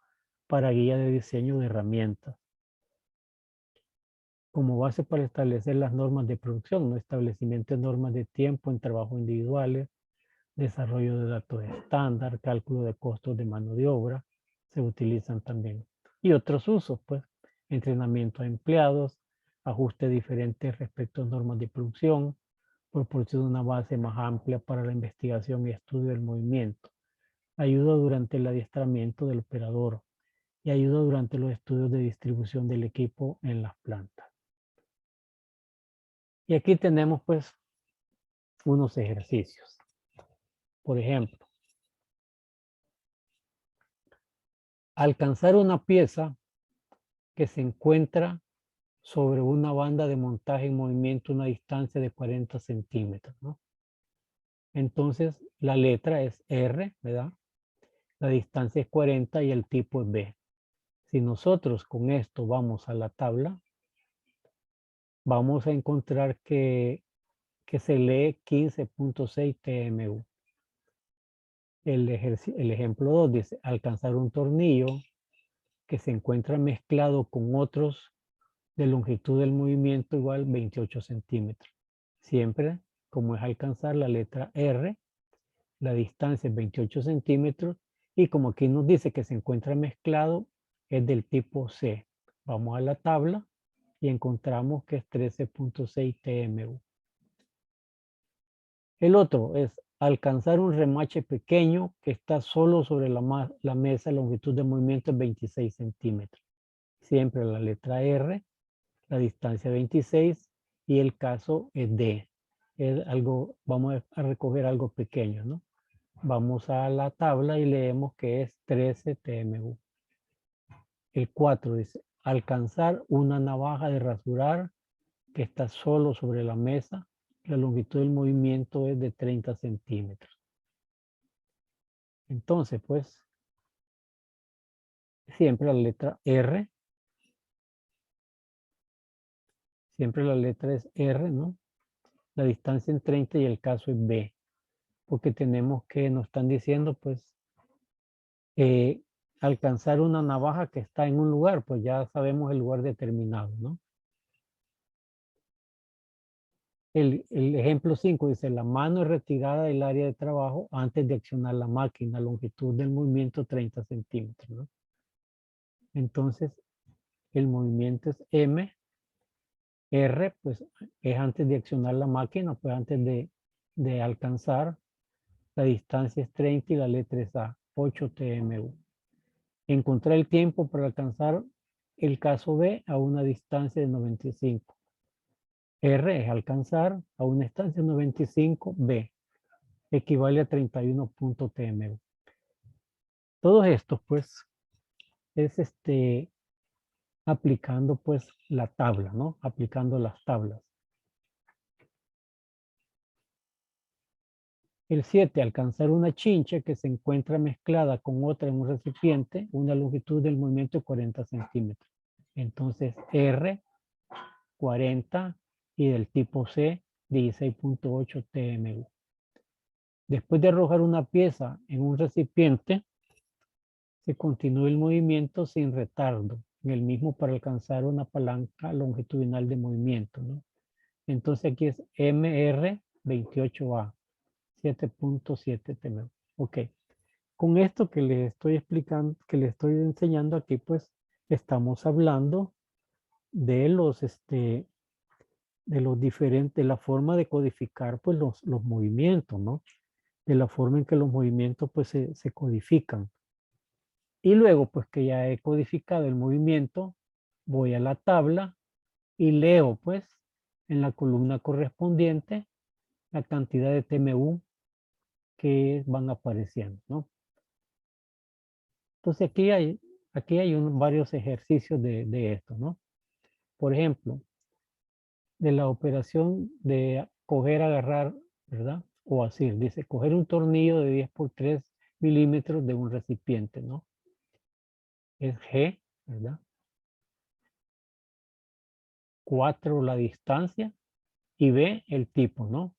para guía de diseño de herramientas. Como base para establecer las normas de producción, ¿no? Establecimiento de normas de tiempo en trabajo individuales, desarrollo de datos estándar, cálculo de costos de mano de obra, se utilizan también. Y otros usos, pues, entrenamiento a empleados, ajuste diferentes respecto a normas de producción, proporciona una base más amplia para la investigación y estudio del movimiento, ayuda durante el adiestramiento del operador, y ayuda durante los estudios de distribución del equipo en las plantas. Y aquí tenemos pues unos ejercicios. Por ejemplo, alcanzar una pieza que se encuentra sobre una banda de montaje en movimiento a una distancia de 40 centímetros, ¿no? Entonces, la letra es R, ¿verdad? La distancia es 40 y el tipo es B. Si nosotros con esto vamos a la tabla, vamos a encontrar que se lee 15.6 TMU. El ejemplo 2 dice, alcanzar un tornillo que se encuentra mezclado con otros de longitud del movimiento igual 28 centímetros. Siempre, como es alcanzar la letra R, la distancia es 28 centímetros y como aquí nos dice que se encuentra mezclado, es del tipo C. Vamos a la tabla y encontramos que es 13.6 TMU. El otro es alcanzar un remache pequeño que está solo sobre la mesa, longitud de movimiento es 26 centímetros. Siempre la letra R, la distancia 26 y el caso es D. Es algo, vamos a recoger algo pequeño, ¿no? Vamos a la tabla y leemos que es 13 TMU. El 4 dice, alcanzar una navaja de rasurar que está solo sobre la mesa. La longitud del movimiento es de 30 centímetros. Entonces, pues, siempre la letra R. Siempre la letra es R, ¿no? La distancia en 30 y el caso es B. Porque tenemos que, nos están diciendo, pues, alcanzar una navaja que está en un lugar, pues ya sabemos el lugar determinado, ¿no? El ejemplo 5 dice, la mano es retirada del área de trabajo antes de accionar la máquina, longitud del movimiento 30 centímetros, ¿no? Entonces, el movimiento es M, R, pues es antes de accionar la máquina, pues antes de alcanzar, la distancia es 30 y la letra es A, 8 TMU. Encontrar el tiempo para alcanzar el caso B a una distancia de 95. R es alcanzar a una distancia de 95, B equivale a 31 TMU. Todos estos, pues, es aplicando, pues, la tabla, ¿no? Aplicando las tablas. El 7, alcanzar una chincha que se encuentra mezclada con otra en un recipiente, una longitud del movimiento de 40 centímetros. Entonces, R, 40 y del tipo C, 16.8 TMU. Después de arrojar una pieza en un recipiente, se continúa el movimiento sin retardo, en el mismo para alcanzar una palanca longitudinal de movimiento, ¿no? Entonces aquí es MR28A, 7.7 TMU. Ok. Con esto que les estoy explicando, que les estoy enseñando aquí, pues estamos hablando de los diferentes, de la forma de codificar pues los movimientos, ¿no? De la forma en que los movimientos pues se codifican. Y luego pues que ya he codificado el movimiento, voy a la tabla y leo pues en la columna correspondiente la cantidad de TMU que van apareciendo, ¿no? Entonces aquí hay varios ejercicios de esto, ¿no? Por ejemplo, de la operación de coger, agarrar, ¿verdad? O así, dice, coger un tornillo de 10 por 3 milímetros de un recipiente, ¿no? Es G, ¿verdad? 4 la distancia y B el tipo, ¿no?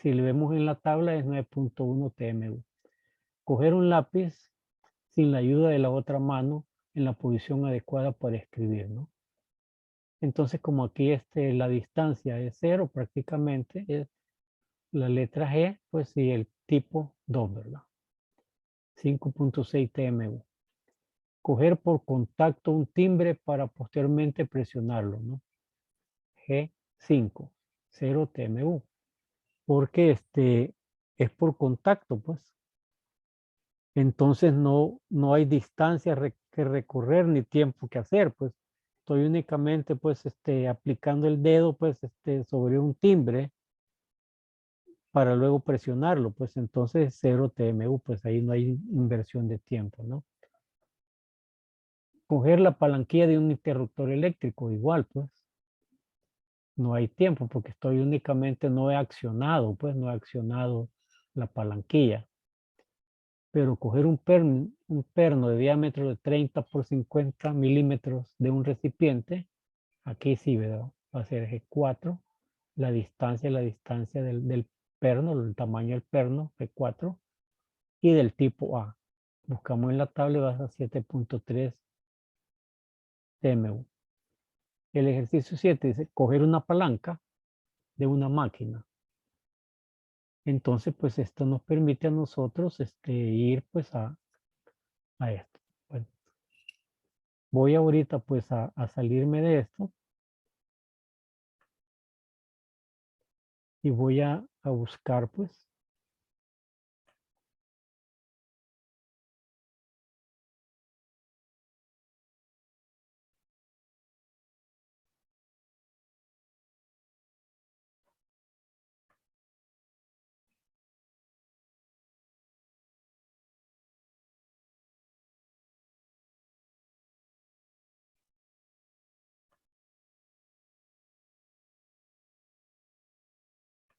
Si le vemos en la tabla es 9.1 TMU. Coger un lápiz sin la ayuda de la otra mano en la posición adecuada para escribir, ¿no? Entonces, como aquí la distancia es 0 prácticamente, es la letra G, pues sí, el tipo 2, ¿verdad? 5.6 TMU. Coger por contacto un timbre para posteriormente presionarlo, ¿no? G5, 0 TMU. Porque es por contacto, pues. Entonces no hay distancia que recorrer ni tiempo que hacer, pues estoy únicamente pues aplicando el dedo pues sobre un timbre para luego presionarlo, pues entonces 0 TMU, pues ahí no hay inversión de tiempo, ¿no? Coger la palanquilla de un interruptor eléctrico, igual, pues no hay tiempo porque estoy únicamente, no he accionado, pues no he accionado la palanquilla. Pero coger un perno de diámetro de 30 por 50 milímetros de un recipiente, aquí sí, ¿verdad? Va a ser G4, la distancia del perno, el tamaño del perno, G4, y del tipo A. Buscamos en la tabla y vas a 7.3 TMU. El ejercicio 7 dice coger una palanca de una máquina. Entonces, pues esto nos permite a nosotros ir pues a esto. Bueno, voy ahorita pues a salirme de esto y voy a buscar pues